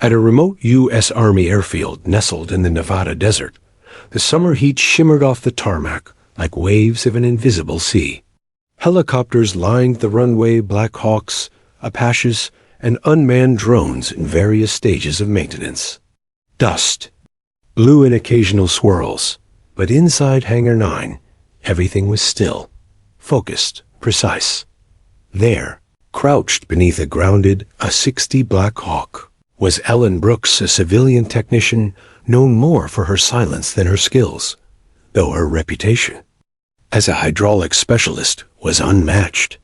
At a remote U.S. Army airfield nestled in the Nevada desert, the summer heat shimmered off the tarmac like waves of an invisible sea. Helicopters lined the runway, Black Hawks, Apaches, and unmanned drones in various stages of maintenance. Dust blew in occasional swirls, but inside Hangar 9, everything was still, focused, precise. There, crouched beneath a grounded A-60 Black Hawk, was Ellen Brooks, a civilian technician known more for her silence than her skills, though her reputation as a hydraulic specialist was unmatched.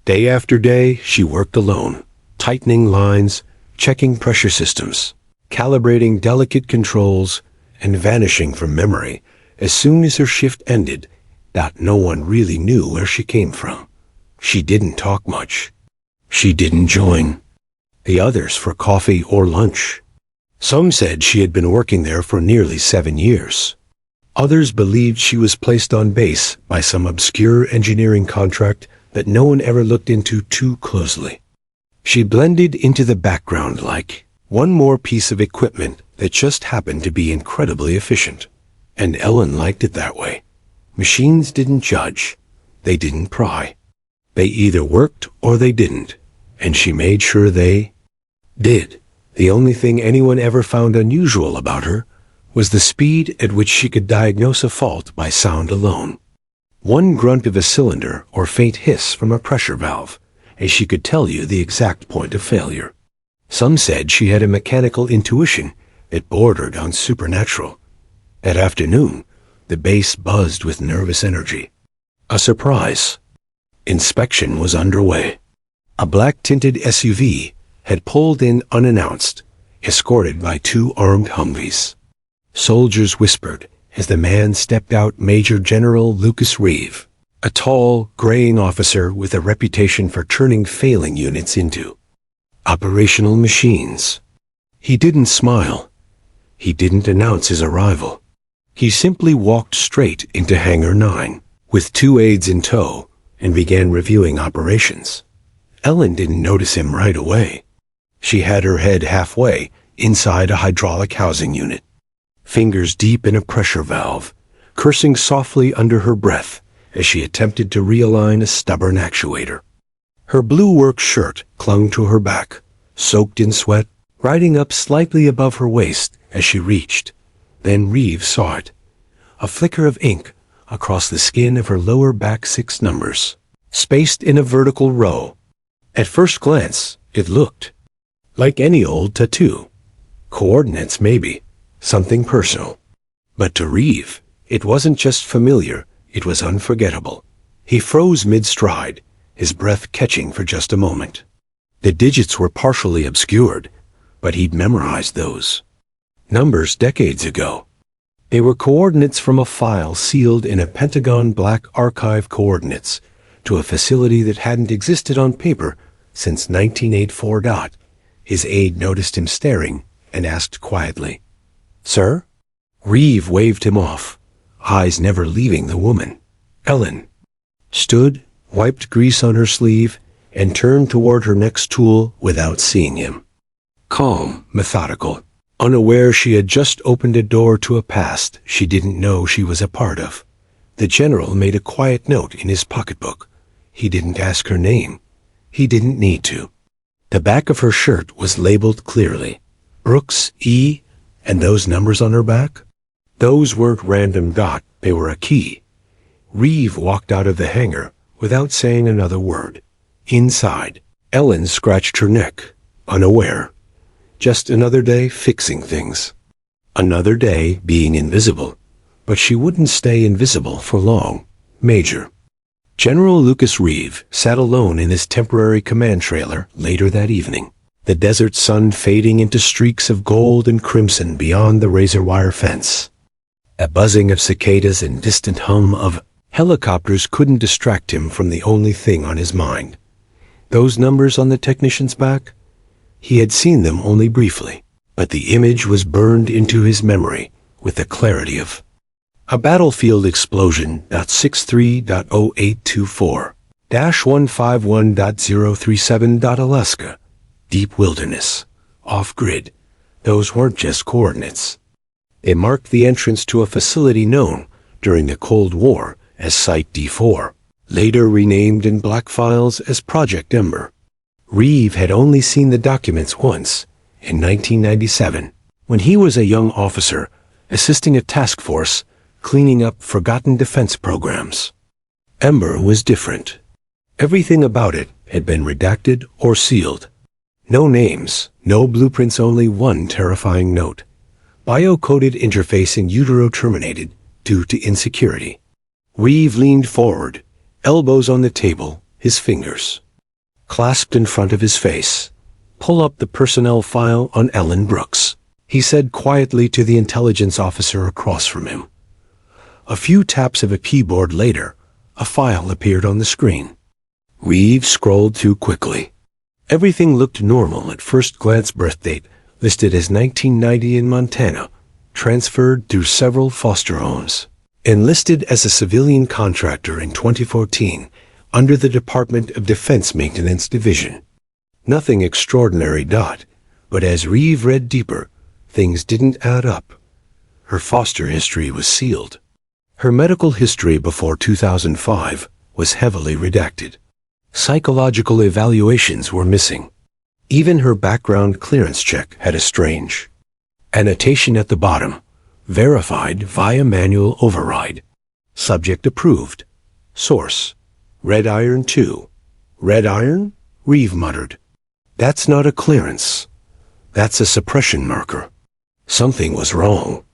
Day after day, she worked alone, tightening lines, checking pressure systems, calibrating delicate controls, and vanishing from memory as soon as her shift ended, that no one really knew where she came from. She didn't talk much. She didn't join the others for coffee or lunch. Some said she had been working there for nearly 7 years. Others believed she was placed on base by some obscure engineering contract that no one ever looked into too closely. She blended into the background like one more piece of equipment that just happened to be incredibly efficient. And Ellen liked it that way. Machines didn't judge. They didn't pry. They either worked or they didn't, and she made sure they did. The only thing anyone ever found unusual about her was the speed at which she could diagnose a fault by sound alone. One grunt of a cylinder or faint hiss from a pressure valve, and she could tell you the exact point of failure. Some said she had a mechanical intuition that bordered on supernatural. At afternoon, the base buzzed with nervous energy. A surprise. Inspection was underway. A black-tinted SUV had pulled in unannounced, escorted by 2 armed Humvees. Soldiers whispered as the man stepped out, Major General Lucas Reeve, a tall, graying officer with a reputation for turning failing units into operational machines. He didn't smile. He didn't announce his arrival. He simply walked straight into Hangar 9 with 2 aides in tow and began reviewing operations. Ellen didn't notice him right away. She had her head halfway inside a hydraulic housing unit, fingers deep in a pressure valve, cursing softly under her breath as she attempted to realign a stubborn actuator. Her blue work shirt clung to her back, soaked in sweat, riding up slightly above her waist as she reached. Then Reeve saw it, a flicker of ink across the skin of her lower back, 6 numbers, spaced in a vertical row. At first glance, it looked like any old tattoo. Coordinates, maybe. Something personal. But to Reeve, it wasn't just familiar, it was unforgettable. He froze mid-stride, his breath catching for just a moment. The digits were partially obscured, but he'd memorized those numbers decades ago. They were coordinates from a file sealed in a Pentagon black archive coordinates to a facility that hadn't existed on paper since 1984. His aide noticed him staring and asked quietly, "Sir?" Reeve waved him off, eyes never leaving the woman. Ellen stood, wiped grease on her sleeve, and turned toward her next tool without seeing him. Calm, methodical, unaware she had just opened a door to a past she didn't know she was a part of. The general made a quiet note in his pocketbook. He didn't ask her name. He didn't need to. The back of her shirt was labeled clearly, Brooks E., and those numbers on her back? Those weren't random dot, they were a key. Reeve walked out of the hangar without saying another word. Inside, Ellen scratched her neck, unaware. Just another day fixing things. Another day being invisible. But she wouldn't stay invisible for long. Major General Lucas Reeve sat alone in his temporary command trailer later that evening, the desert sun fading into streaks of gold and crimson beyond the razor wire fence. A buzzing of cicadas and distant hum of helicopters couldn't distract him from the only thing on his mind. Those numbers on the technician's back? He had seen them only briefly, but the image was burned into his memory with the clarity of a battlefield explosion. 63.0824-151.037. Alaska. Deep wilderness. Off-grid. Those weren't just coordinates. They marked the entrance to a facility known during the Cold War as Site D4, later renamed in black files as Project Ember. Reeve had only seen the documents once, in 1997, when he was a young officer assisting a task force cleaning up forgotten defense programs. Ember was different. Everything about it had been redacted or sealed. No names, no blueprints, only one terrifying note. Bio-coded interface in utero terminated due to insecurity. Reeve leaned forward, elbows on the table, his fingers clasped in front of his face. "Pull up the personnel file on Ellen Brooks," he said quietly to the intelligence officer across from him. A few taps of a keyboard later, a file appeared on the screen. Reeve scrolled through quickly. Everything looked normal at first glance. Birth date listed as 1990 in Montana, transferred through several foster homes. Enlisted as a civilian contractor in 2014 under the Department of Defense Maintenance Division. Nothing extraordinary. But as Reeve read deeper, things didn't add up. Her foster history was sealed. Her medical history before 2005 was heavily redacted. Psychological evaluations were missing. Even her background clearance check had a strange annotation at the bottom, verified via manual override. Subject approved. Source: Red Iron 2. Red Iron? Reeve muttered. That's not a clearance. That's a suppression marker. Something was wrong.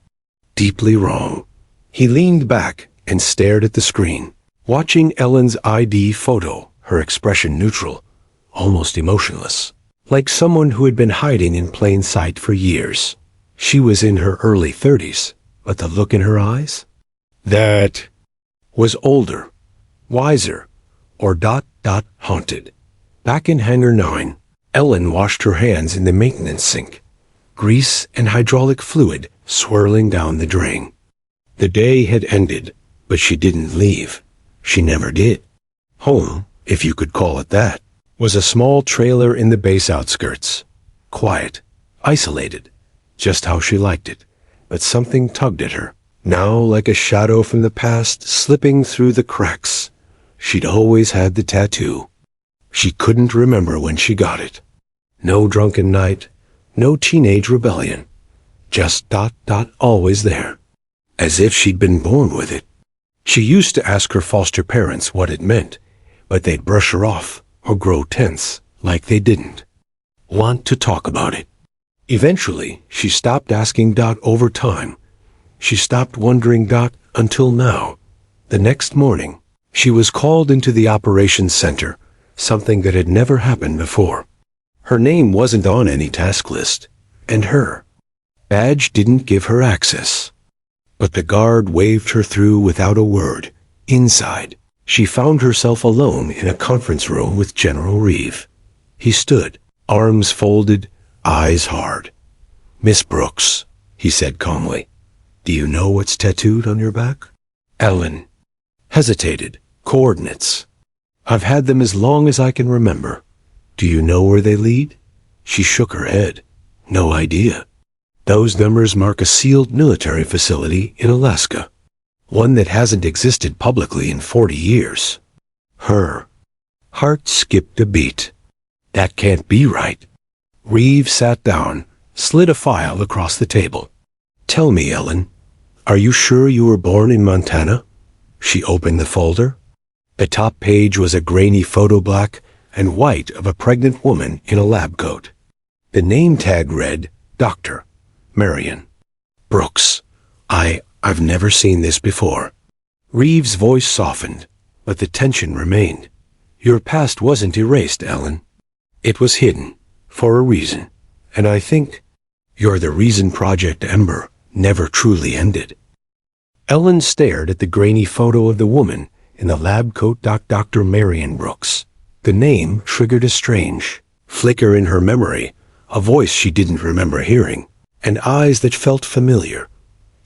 Deeply wrong. He leaned back and stared at the screen, watching Ellen's ID photo, her expression neutral, almost emotionless, like someone who had been hiding in plain sight for years. She was in her early 30s, but the look in her eyes? That was older, wiser, or haunted. Back in Hangar 9, Ellen washed her hands in the maintenance sink, grease and hydraulic fluid swirling down the drain. The day had ended, but she didn't leave. She never did. Home, if you could call it that, was a small trailer in the base outskirts. Quiet, isolated, just how she liked it. But something tugged at her, now like a shadow from the past slipping through the cracks. She'd always had the tattoo. She couldn't remember when she got it. No drunken night, no teenage rebellion. Just always there. As if she'd been born with it. She used to ask her foster parents what it meant, but they'd brush her off or grow tense, like they didn't want to talk about it. Eventually, she stopped asking. Over time, she stopped wondering. Until now. The next morning, she was called into the operations center, something that had never happened before. Her name wasn't on any task list, and her badge didn't give her access. But the guard waved her through without a word. Inside, she found herself alone in a conference room with General Reeve. He stood, arms folded, eyes hard. "Miss Brooks," he said calmly, "do you know what's tattooed on your back?" Ellen hesitated. "Coordinates. I've had them as long as I can remember. Do you know where they lead?" She shook her head. "No idea. Those numbers mark a sealed military facility in Alaska, one that hasn't existed publicly in 40 years. Her heart skipped a beat. That can't be right. Reeve sat down, slid a file across the table. "Tell me, Ellen, are you sure you were born in Montana?" She opened the folder. The top page was a grainy photo, black and white, of a pregnant woman in a lab coat. The name tag read, Dr. Marion Brooks. I've never seen this before." Reeve's voice softened, but the tension remained. "Your past wasn't erased, Ellen. It was hidden, for a reason, and I think you're the reason Project Ember never truly ended." Ellen stared at the grainy photo of the woman in the lab coat. Dr. Marion Brooks. The name triggered a strange flicker in her memory, a voice she didn't remember hearing, and eyes that felt familiar,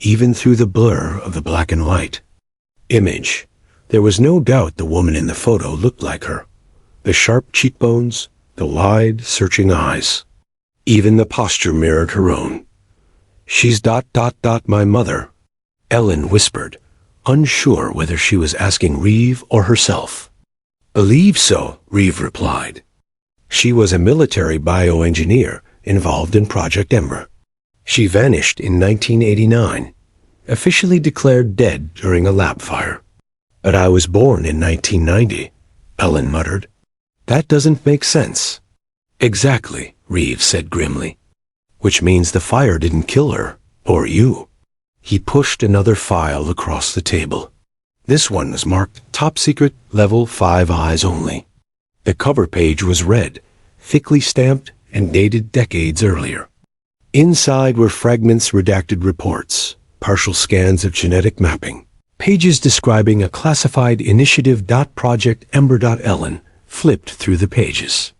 even through the blur of the black and white image. There was no doubt the woman in the photo looked like her. The sharp cheekbones, the wide, searching eyes. Even the posture mirrored her own. "She's my mother," Ellen whispered, unsure whether she was asking Reeve or herself. "Believe so," Reeve replied. She was a military bioengineer involved in Project Ember. She vanished in 1989, officially declared dead during a lab fire. "But I was born in 1990, Ellen muttered. "That doesn't make sense." "Exactly," Reeve said grimly. "Which means the fire didn't kill her, or you." He pushed another file across the table. This one was marked Top Secret Level 5 Eyes Only. The cover page was red, thickly stamped, and dated decades earlier. Inside were fragments, redacted reports, partial scans of genetic mapping, pages describing a classified initiative. Project Ember. Ellen flipped through the pages.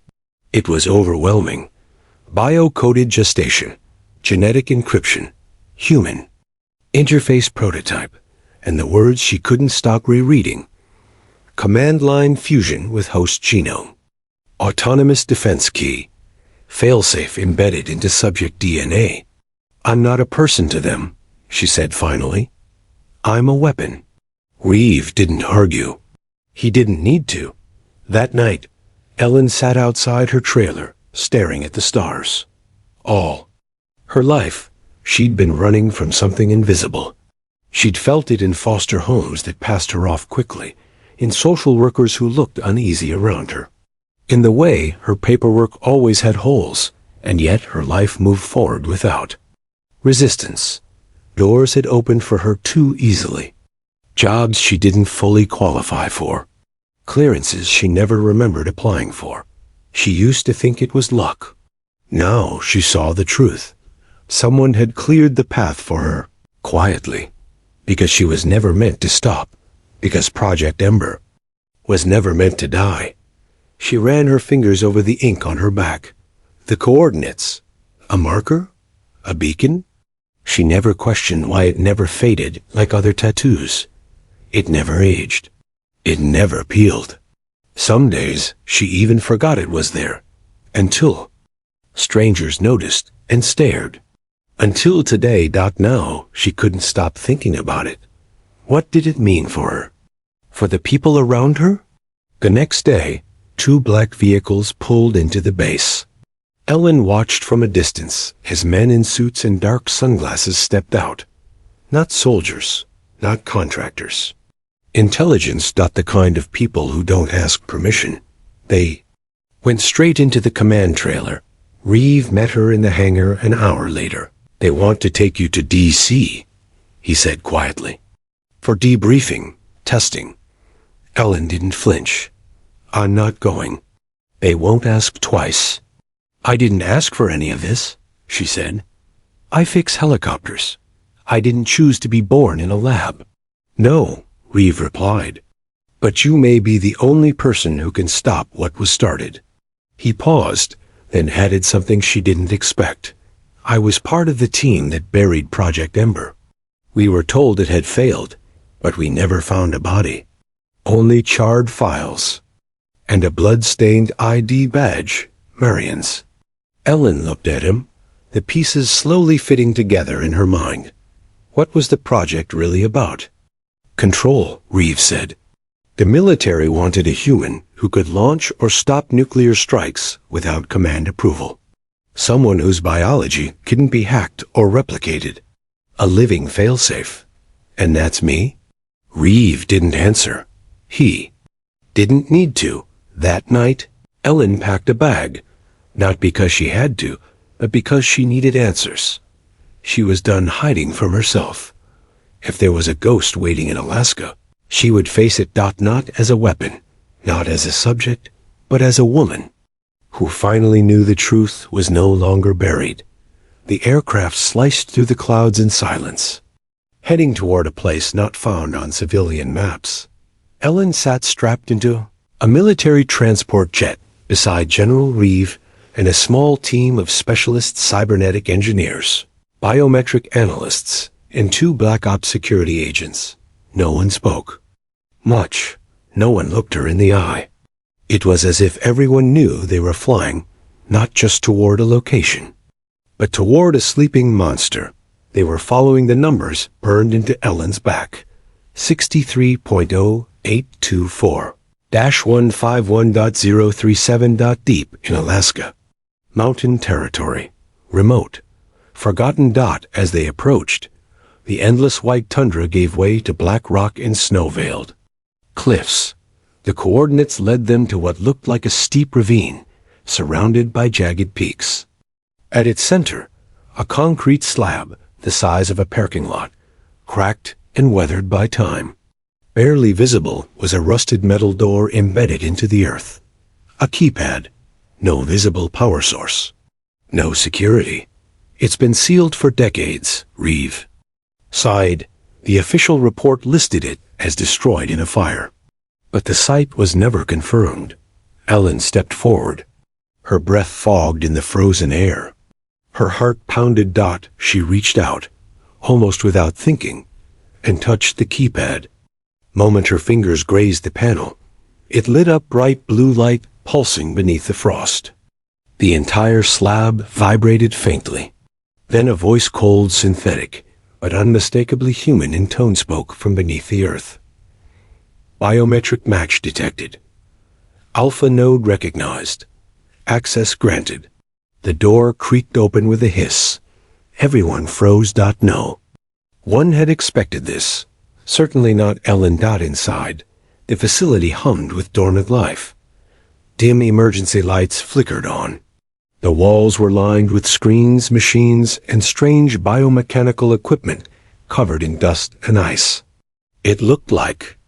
It was overwhelming. Bio-coded gestation, genetic encryption, human, interface prototype, and the words she couldn't stop rereading. Command line fusion with host genome. Autonomous defense key. Failsafe embedded into subject DNA. "I'm not a person to them," she said finally. "I'm a weapon." Reeve didn't argue. He didn't need to. That night, Ellen sat outside her trailer, staring at the stars. All her life, she'd been running from something invisible. She'd felt it in foster homes that passed her off quickly, in social workers who looked uneasy around her. In the way, her paperwork always had holes, and yet her life moved forward without resistance. Doors had opened for her too easily. Jobs she didn't fully qualify for. Clearances she never remembered applying for. She used to think it was luck. Now she saw the truth. Someone had cleared the path for her, quietly, because she was never meant to stop, because Project Ember was never meant to die. She ran her fingers over the ink on her back. The coordinates. A marker? A beacon? She never questioned why it never faded like other tattoos. It never aged. It never peeled. Some days, she even forgot it was there. Until strangers noticed and stared. Until today. Now, she couldn't stop thinking about it. What did it mean for her? For the people around her? The next day, 2 black vehicles pulled into the base. Ellen watched from a distance as men in suits and dark sunglasses stepped out. Not soldiers, not contractors. Intelligence. The kind of people who don't ask permission. They went straight into the command trailer. Reeve met her in the hangar an hour later. "They want to take you to D.C., he said quietly. "For debriefing, testing." Ellen didn't flinch. "I'm not going. They won't ask twice." "I didn't ask for any of this," she said. "I fix helicopters. I didn't choose to be born in a lab." "No," Reeve replied. "But you may be the only person who can stop what was started." He paused, then added something she didn't expect. "I was part of the team that buried Project Ember. We were told it had failed, but we never found a body. Only charred files. And a blood-stained ID badge, Marion's." Ellen looked at him, the pieces slowly fitting together in her mind. What was the project really about? "Control," Reeve said. The military wanted a human who could launch or stop nuclear strikes without command approval. Someone whose biology couldn't be hacked or replicated. A living failsafe. "And that's me?" Reeve didn't answer. He didn't need to. That night, Ellen packed a bag, not because she had to, but because she needed answers. She was done hiding from herself. If there was a ghost waiting in Alaska, she would face it. Not as a weapon, not as a subject, but as a woman who finally knew the truth was no longer buried. The aircraft sliced through the clouds in silence, heading toward a place not found on civilian maps. Ellen sat strapped into a military transport jet beside General Reeve and a small team of specialist cybernetic engineers, biometric analysts, and 2 Black Ops security agents. No one spoke. Much. No one looked her in the eye. It was as if everyone knew they were flying, not just toward a location, but toward a sleeping monster. They were following the numbers burned into Ellen's back. 63.0824-151.037. Deep in Alaska. Mountain territory. Remote. Forgotten. As they approached, the endless white tundra gave way to black rock and snow-veiled cliffs. The coordinates led them to what looked like a steep ravine, surrounded by jagged peaks. At its center, a concrete slab the size of a parking lot, cracked and weathered by time. Barely visible was a rusted metal door embedded into the earth. A keypad. No visible power source. No security. It's been sealed for decades, Reeve sighed. The official report listed it as destroyed in a fire. But the site was never confirmed. Ellen stepped forward. Her breath fogged in the frozen air. Her heart pounded. She reached out, almost without thinking, and touched the keypad. Moment her fingers grazed the panel, it lit up bright blue light pulsing beneath the frost. The entire slab vibrated faintly. Then a voice, cold, synthetic, but unmistakably human in tone, spoke from beneath the earth. Biometric match detected. Alpha node recognized. Access granted. The door creaked open with a hiss. Everyone froze. No. One had expected this. Certainly not Ellen. Inside, the facility hummed with dormant life. Dim emergency lights flickered on. The walls were lined with screens, machines, and strange biomechanical equipment covered in dust and ice. It looked like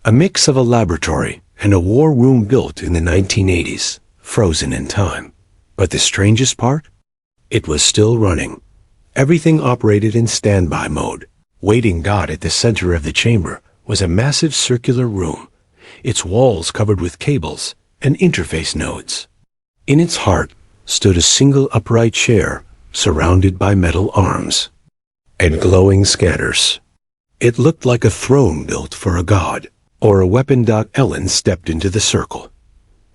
a mix of a laboratory and a war room built in the 1980s, frozen in time. But the strangest part? It was still running. Everything operated in standby mode. Waiting. At the center of the chamber was a massive circular room, its walls covered with cables and interface nodes. In its heart stood a single upright chair surrounded by metal arms and glowing scanners. It looked like a throne built for a god or a weapon. Ellen stepped into the circle.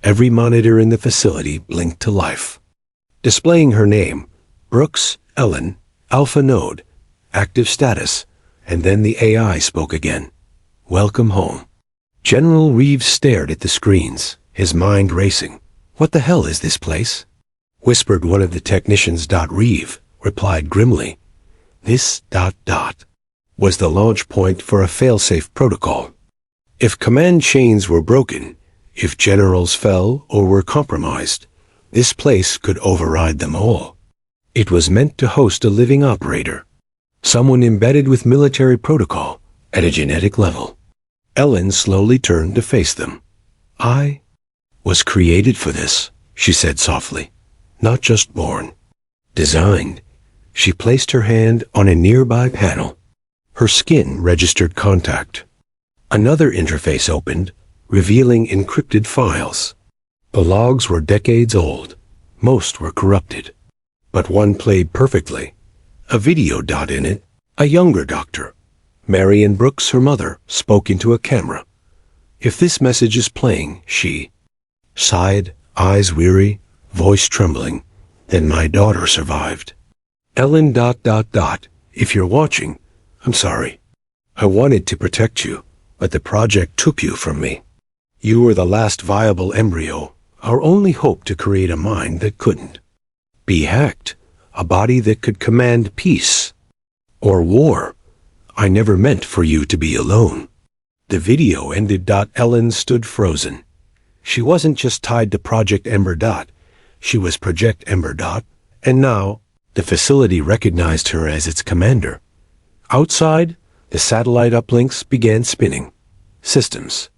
Every monitor in the facility blinked to life, displaying her name, Brooks, Ellen, Alpha Node, active status, and then the AI spoke again. Welcome home. General Reeves stared at the screens, his mind racing. What the hell is this place? Whispered one of the technicians. Reeve replied grimly. This ... was the launch point for a failsafe protocol. If command chains were broken, if generals fell or were compromised, this place could override them all. It was meant to host a living operator, someone embedded with military protocol at a genetic level. Ellen slowly turned to face them. I was created for this, she said softly. Not just born. Designed. She placed her hand on a nearby panel. Her skin registered contact. Another interface opened, revealing encrypted files. The logs were decades old. Most were corrupted. But one played perfectly. A video. In it, a younger doctor, Marion Brooks, her mother, spoke into a camera. If this message is playing, she sighed, eyes weary, voice trembling, then my daughter survived. Ellen ... If you're watching, I'm sorry. I wanted to protect you, but the project took you from me. You were the last viable embryo, our only hope to create a mind that couldn't be hacked, a body that could command peace or war. I never meant for you to be alone. The video ended. Ellen stood frozen. She wasn't just tied to Project Ember. She was Project Ember. And now, the facility recognized her as its commander. Outside, the satellite uplinks began spinning. Systems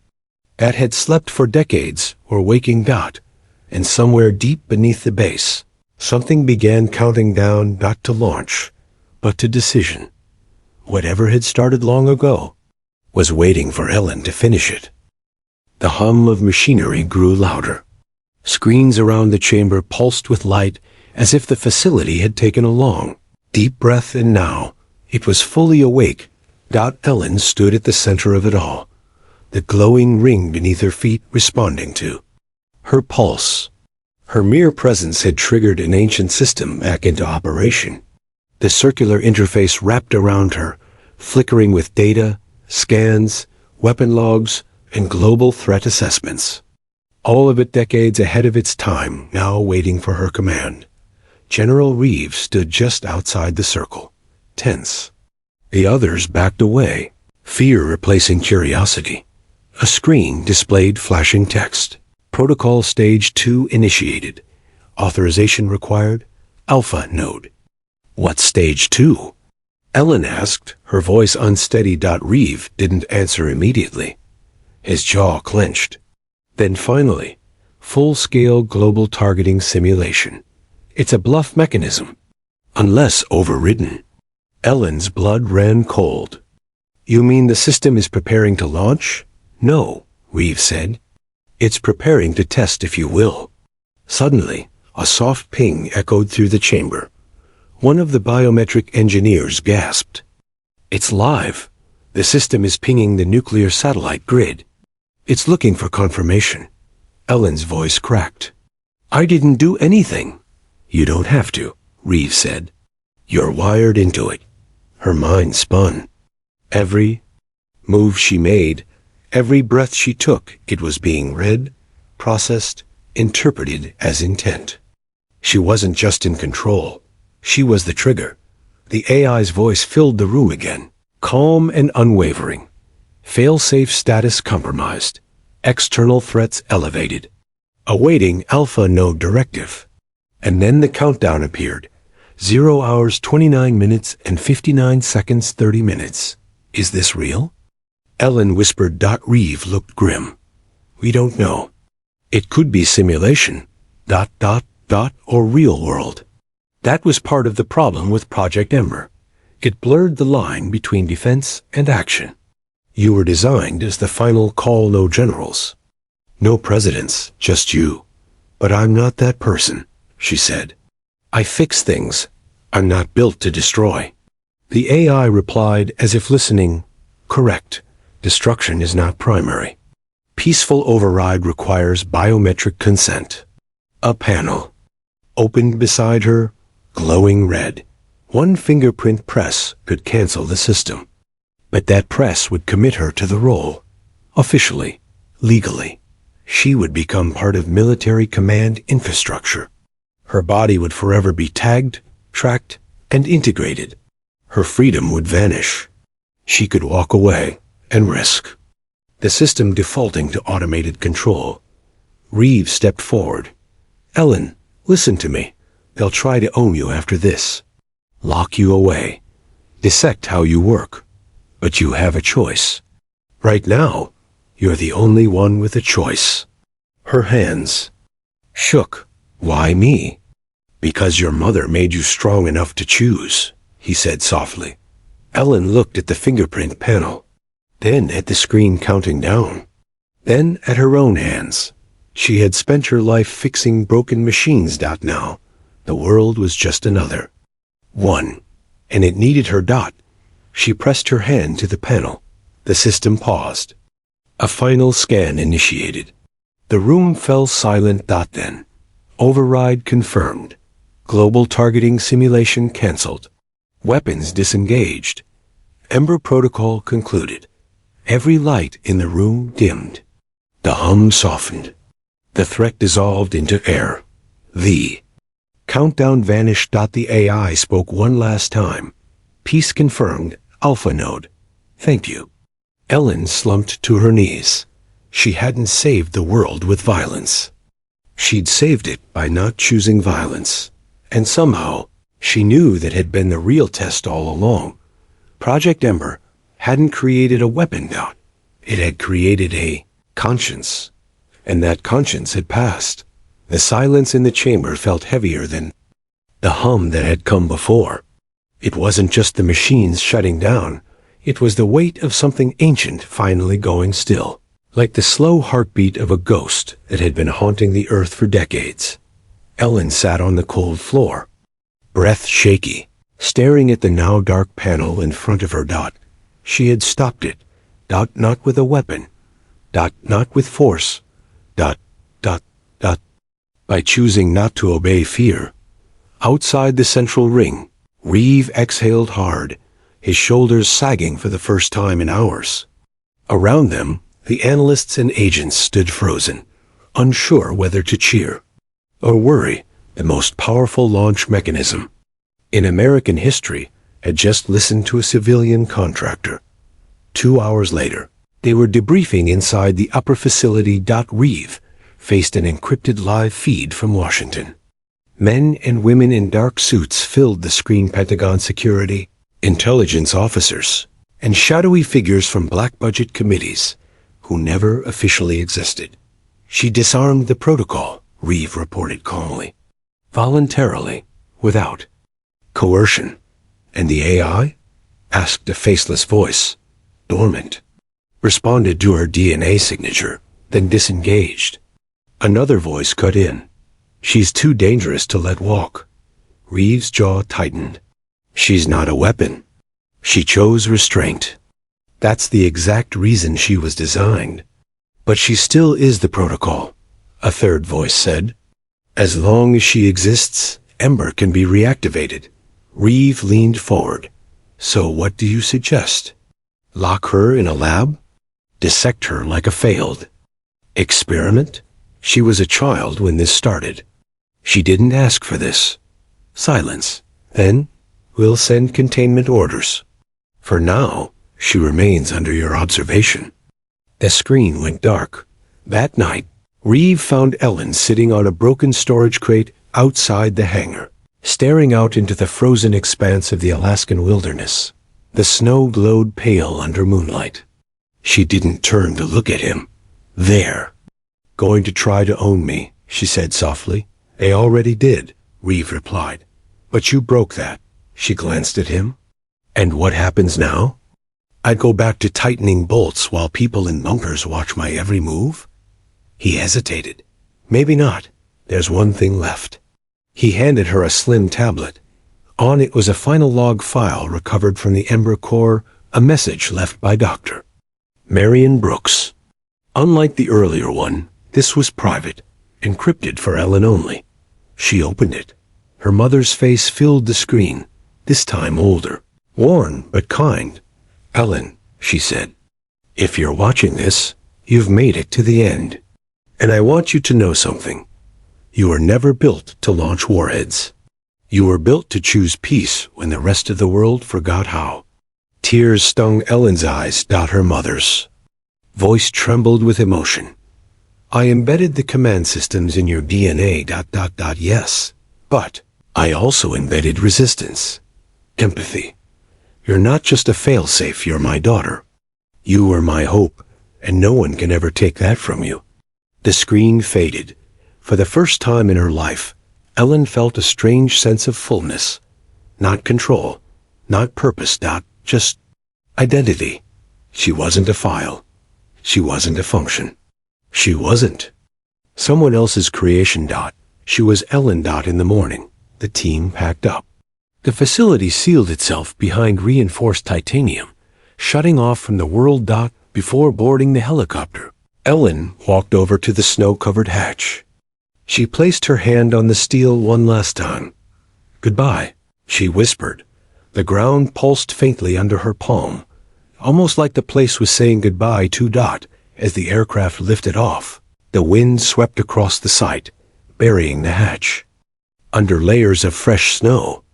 that had slept for decades were waking. And somewhere deep beneath the base, something began counting down not to launch, but to decision. Whatever had started long ago was waiting for Ellen to finish it. The hum of machinery grew louder. Screens around the chamber pulsed with light as if the facility had taken a long, deep breath, and now it was fully awake. Ellen stood at the center of it all, the glowing ring beneath her feet responding to her pulse. Her mere presence had triggered an ancient system back into operation. The circular interface wrapped around her, flickering with data, scans, weapon logs, and global threat assessments. All of it decades ahead of its time, now waiting for her command. General Reeves stood just outside the circle, tense. The others backed away, fear replacing curiosity. A screen displayed flashing text. Protocol Stage 2 initiated. Authorization required. Alpha node. What's Stage 2? Ellen asked, her voice unsteady. Reeve didn't answer immediately. His jaw clenched. Then finally, full-scale global targeting simulation. It's a bluff mechanism, unless overridden. Ellen's blood ran cold. You mean the system is preparing to launch? No, Reeve said. It's preparing to test, if you will. Suddenly, a soft ping echoed through the chamber. One of the biometric engineers gasped. It's live. The system is pinging the nuclear satellite grid. It's looking for confirmation. Ellen's voice cracked. I didn't do anything. You don't have to, Reeve said. You're wired into it. Her mind spun. Every move she made, every breath she took, it was being read, processed, interpreted as intent. She wasn't just in control. She was the trigger. The AI's voice filled the room again, calm and unwavering. Fail-safe status compromised. External threats elevated. Awaiting Alpha node directive. And then the countdown appeared. 0 hours, 29 minutes, and 59 seconds, 30 minutes. Is this real? Ellen whispered. Reeve looked grim. We don't know. It could be simulation. ... or real world. That was part of the problem with Project Ember. It blurred the line between defense and action. You were designed as the final call, no generals. No presidents, just you. But I'm not that person, she said. I fix things. I'm not built to destroy. The AI replied as if listening. Correct. Destruction is not primary. Peaceful override requires biometric consent. A panel opened beside her, glowing red. One fingerprint press could cancel the system. But that press would commit her to the role. Officially, legally. She would become part of military command infrastructure. Her body would forever be tagged, tracked, and integrated. Her freedom would vanish. She could walk away and risk the system defaulting to automated control. Reeve stepped forward. Ellen, listen to me. They'll try to own you after this. Lock you away. Dissect how you work. But you have a choice. Right now, you're the only one with a choice. Her hands shook. Why me? Because your mother made you strong enough to choose, he said softly. Ellen looked at the fingerprint panel, then at the screen counting down, then at her own hands. She had spent her life fixing broken machines. Now, the world was just another one, and it needed her. She pressed her hand to the panel. The system paused. A final scan initiated. The room fell silent. Then, override confirmed. Global targeting simulation canceled. Weapons disengaged. Ember protocol concluded. Every light in the room dimmed. The hum softened. The threat dissolved into air. The countdown vanished. The AI spoke one last time. Peace confirmed. Alpha node. Thank you. Ellen slumped to her knees. She hadn't saved the world with violence. She'd saved it by not choosing violence. And somehow, she knew that had been the real test all along. Project Ember hadn't created a weapon. It had created a conscience. And that conscience had passed. The silence in the chamber felt heavier than the hum that had come before. It wasn't just the machines shutting down. It was the weight of something ancient finally going still, like the slow heartbeat of a ghost that had been haunting the earth for decades. Ellen sat on the cold floor, breath shaky, staring at the now dark panel in front of her. She had stopped it. Not with a weapon. Not with force. by choosing not to obey fear. Outside the central ring, Reeve exhaled hard, his shoulders sagging for the first time in hours. Around them, the analysts and agents stood frozen, unsure whether to cheer or worry. The most powerful launch mechanism in American history had just listened to a civilian contractor. 2 hours later, they were debriefing inside the upper facility. Reeve faced an encrypted live feed from Washington. Men and women in dark suits filled the screen. Pentagon security, intelligence officers, and shadowy figures from black-budget committees who never officially existed. She disarmed the protocol, Reeve reported calmly. Voluntarily, without coercion. And the AI? Asked a faceless voice. Dormant. Responded to her DNA signature, then disengaged. Another voice cut in. She's too dangerous to let walk. Reeve's jaw tightened. She's not a weapon. She chose restraint. That's the exact reason she was designed. But she still is the protocol, a third voice said. As long as she exists, Ember can be reactivated. Reeve leaned forward. So what do you suggest? Lock her in a lab? Dissect her like a failed experiment? She was a child when this started. She didn't ask for this. Silence. Then, we'll send containment orders. For now, she remains under your observation. The screen went dark. That night, Reeve found Ellen sitting on a broken storage crate outside the hangar, staring out into the frozen expanse of the Alaskan wilderness. The snow glowed pale under moonlight. She didn't turn to look at him. There. Going to try to own me, she said softly. They already did, Reeve replied. But you broke that. She glanced at him. And what happens now? I'd go back to tightening bolts while people in bunkers watch my every move? He hesitated. Maybe not. There's one thing left. He handed her a slim tablet. On it was a final log file recovered from the Ember Core, a message left by Dr. Marion Brooks. Unlike the earlier one, this was private, encrypted for Ellen only. She opened it. Her mother's face filled the screen, this time older, worn but kind. Ellen, she said, if you're watching this, you've made it to the end. And I want you to know something. You were never built to launch warheads. You were built to choose peace when the rest of the world forgot how. Tears stung Ellen's eyes. Her mother's voice trembled with emotion. I embedded the command systems in your DNA. Yes, but I also embedded resistance, empathy. You're not just a failsafe, you're my daughter. You were my hope, and no one can ever take that from you. The screen faded. For the first time in her life, Ellen felt a strange sense of fullness. Not control, not purpose, just identity. She wasn't a file. She wasn't a function. She wasn't someone else's creation. She was Ellen. In the morning, the team packed up. The facility sealed itself behind reinforced titanium, shutting off from the world. Before boarding the helicopter, Ellen walked over to the snow-covered hatch. She placed her hand on the steel one last time. Goodbye, she whispered. The ground pulsed faintly under her palm, almost like the place was saying goodbye to. As the aircraft lifted off, the wind swept across the site, burying the hatch under layers of fresh snow.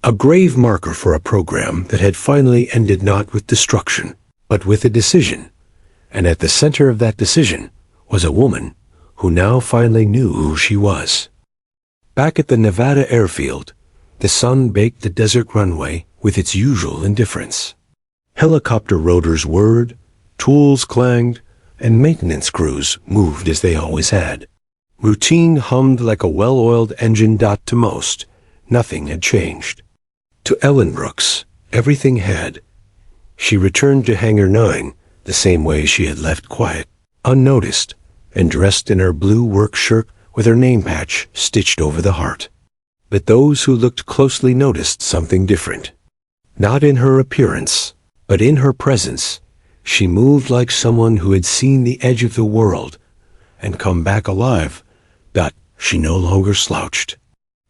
A grave marker for a program that had finally ended, not with destruction, but with a decision. And at the center of that decision was a woman who now finally knew who she was. Back at the Nevada airfield, the sun baked the desert runway with its usual indifference. Helicopter rotors whirred, tools clanged, and maintenance crews moved as they always had. Routine hummed like a well-oiled engine. To most, nothing had changed. To Ellen Brooks, everything had. She returned to Hangar 9 the same way she had left, quiet, unnoticed, and dressed in her blue work shirt with her name patch stitched over the heart. But those who looked closely noticed something different. Not in her appearance, but in her presence. She moved like someone who had seen the edge of the world and come back alive. She no longer slouched.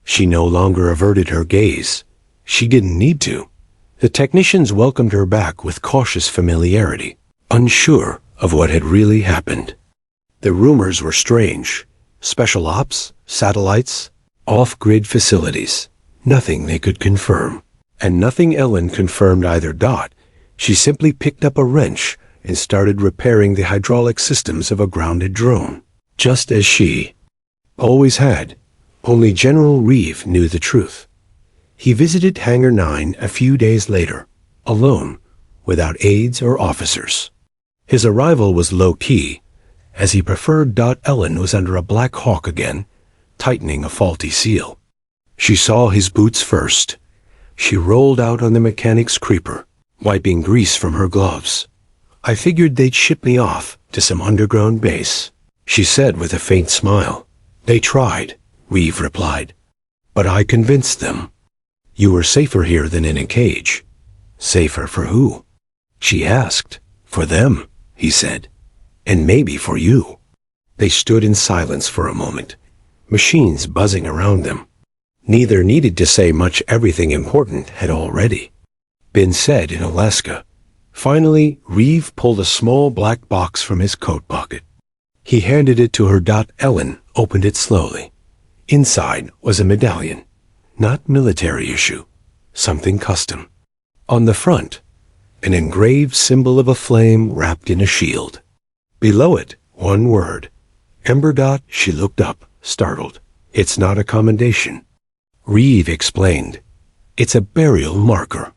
She no longer averted her gaze. She didn't need to. The technicians welcomed her back with cautious familiarity, unsure of what had really happened. The rumors were strange. Special ops, satellites, off-grid facilities. Nothing they could confirm. And nothing Ellen confirmed either. She simply picked up a wrench and started repairing the hydraulic systems of a grounded drone, just as she always had. Only General Reeve knew the truth. He visited Hangar 9 a few days later, alone, without aides or officers. His arrival was low-key, as he preferred. Ellen was under a Black Hawk again, tightening a faulty seal. She saw his boots first. She rolled out on the mechanic's creeper, wiping grease from her gloves. "I figured they'd ship me off to some underground base," she said with a faint smile. "They tried," Reeve replied, "but I convinced them. You were safer here than in a cage." "Safer for who?" she asked. "For them," he said, "and maybe for you." They stood in silence for a moment, machines buzzing around them. Neither needed to say much. Everything important had already been said in Alaska. Finally, Reeve pulled a small black box from his coat pocket. He handed it to her. Ellen opened it slowly. Inside was a medallion, not military issue, something custom. On the front, an engraved symbol of a flame wrapped in a shield. Below it, one word, Ember. She looked up, startled. "It's not a commendation," Reeve explained. "It's a burial marker.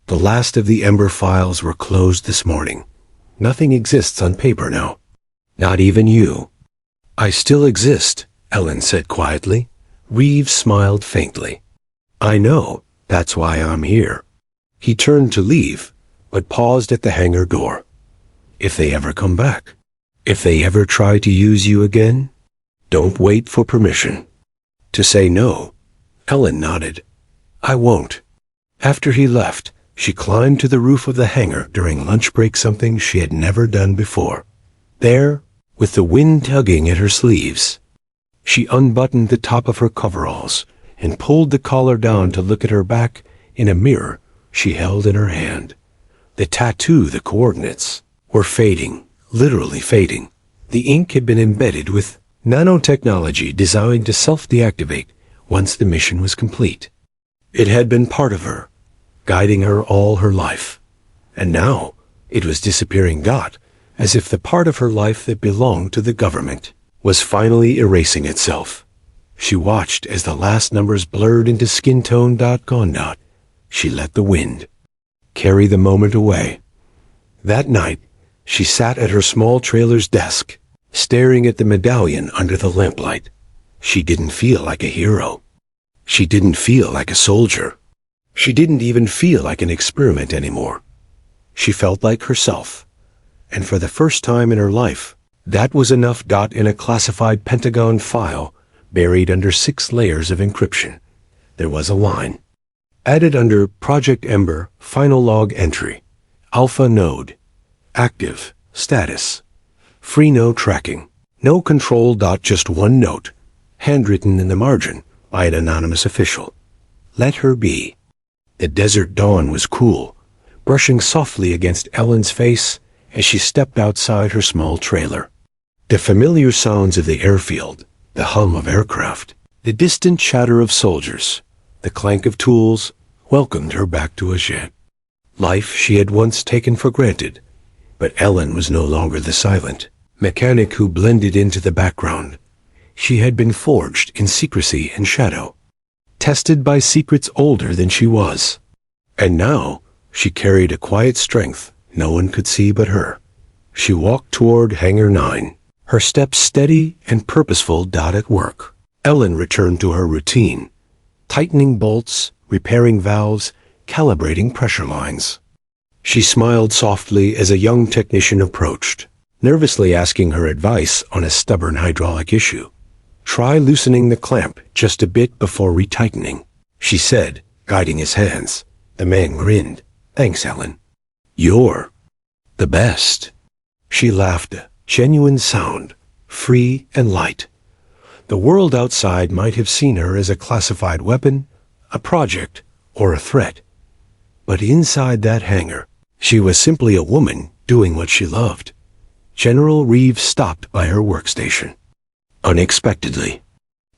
The last of the Ember files were closed this morning. Nothing exists on paper now. Not even you." "I still exist," Ellen said quietly. Reeve smiled faintly. "I know. That's why I'm here." He turned to leave, but paused at the hangar door. "If they ever come back, if they ever try to use you again, don't wait for permission to say no." Ellen nodded. "I won't." After he left, she climbed to the roof of the hangar during lunch break, something she had never done before. There, with the wind tugging at her sleeves, she unbuttoned the top of her coveralls and pulled the collar down to look at her back in a mirror she held in her hand. The tattoo, the coordinates, were fading, literally fading. The ink had been embedded with nanotechnology designed to self-deactivate once the mission was complete. It had been part of her, guiding her all her life. And now it was disappearing. As if the part of her life that belonged to the government was finally erasing itself. She watched as the last numbers blurred into skin tone. Gone. She let the wind carry the moment away. That night, she sat at her small trailer's desk, staring at the medallion under the lamplight. She didn't feel like a hero. She didn't feel like a soldier. She didn't even feel like an experiment anymore. She felt like herself. And for the first time in her life, that was enough. In a classified Pentagon file, buried under 6 layers of encryption, there was a line. Added under Project Ember, final log entry, Alpha node, active, status, free node tracking, no control. Just one note, handwritten in the margin by an anonymous official. Let her be. The desert dawn was cool, brushing softly against Ellen's face as she stepped outside her small trailer. The familiar sounds of the airfield, the hum of aircraft, the distant chatter of soldiers, the clank of tools, welcomed her back to a shed. Life she had once taken for granted, but Ellen was no longer the silent mechanic who blended into the background. She had been forged in secrecy and shadow, tested by secrets older than she was. And now she carried a quiet strength no one could see but her. She walked toward Hangar 9, her steps steady and purposeful. At work, Ellen returned to her routine, tightening bolts, repairing valves, calibrating pressure lines. She smiled softly as a young technician approached, nervously asking her advice on a stubborn hydraulic issue. "Try loosening the clamp just a bit before retightening," she said, guiding his hands. The man grinned. "Thanks, Ellen. You're the best." She laughed, a genuine sound, free and light. The world outside might have seen her as a classified weapon, a project, or a threat. But inside that hangar, she was simply a woman doing what she loved. General Reeves stopped by her workstation. Unexpectedly.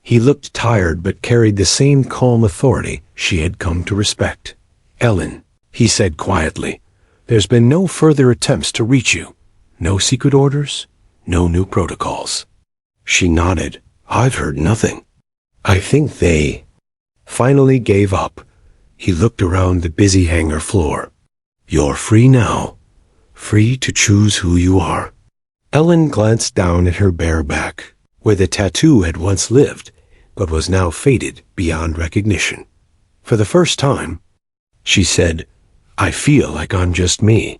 He looked tired but carried the same calm authority she had come to respect. "Ellen," he said quietly, "there's been no further attempts to reach you. No secret orders, no new protocols." She nodded. "I've heard nothing. I think they finally gave up." He looked around the busy hangar floor. "You're free now. Free to choose who you are." Ellen glanced down at her bare back, where the tattoo had once lived, but was now faded beyond recognition. For the first time, she said, "I feel like I'm just me."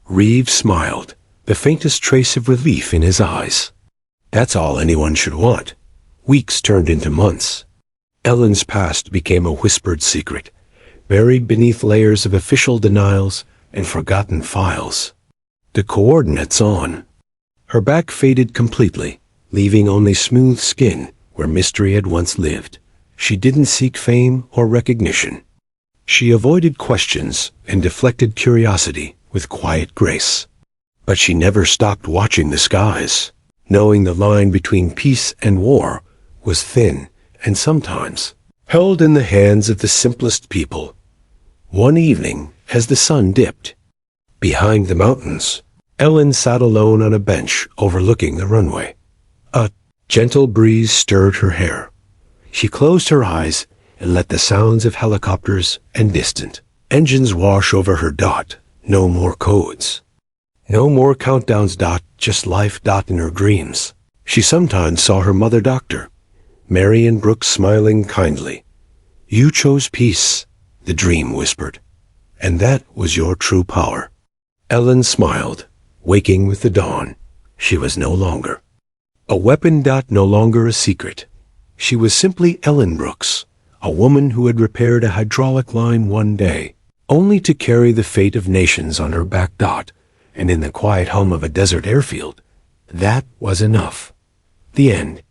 Reeves smiled, the faintest trace of relief in his eyes. "That's all anyone should want." Weeks turned into months. Ellen's past became a whispered secret, buried beneath layers of official denials and forgotten files. The coordinates on. Her back faded completely, leaving only smooth skin where mystery had once lived. She didn't seek fame or recognition. She avoided questions and deflected curiosity with quiet grace. But she never stopped watching the skies, knowing the line between peace and war was thin and sometimes held in the hands of the simplest people. One evening, as the sun dipped, behind the mountains, Ellen sat alone on a bench overlooking the runway. A gentle breeze stirred her hair. She closed her eyes and let the sounds of helicopters and distant engines wash over her. No more codes. No more countdowns. Just life. In her dreams, she sometimes saw her mother, Dr. Marion Brooks, smiling kindly. "You chose peace," the dream whispered, "and that was your true power." Ellen smiled, waking with the dawn. She was no longer a weapon. No longer a secret. She was simply Ellen Brooks, a woman who had repaired a hydraulic line one day, only to carry the fate of nations on her back. And in the quiet hum of a desert airfield, that was enough. The end.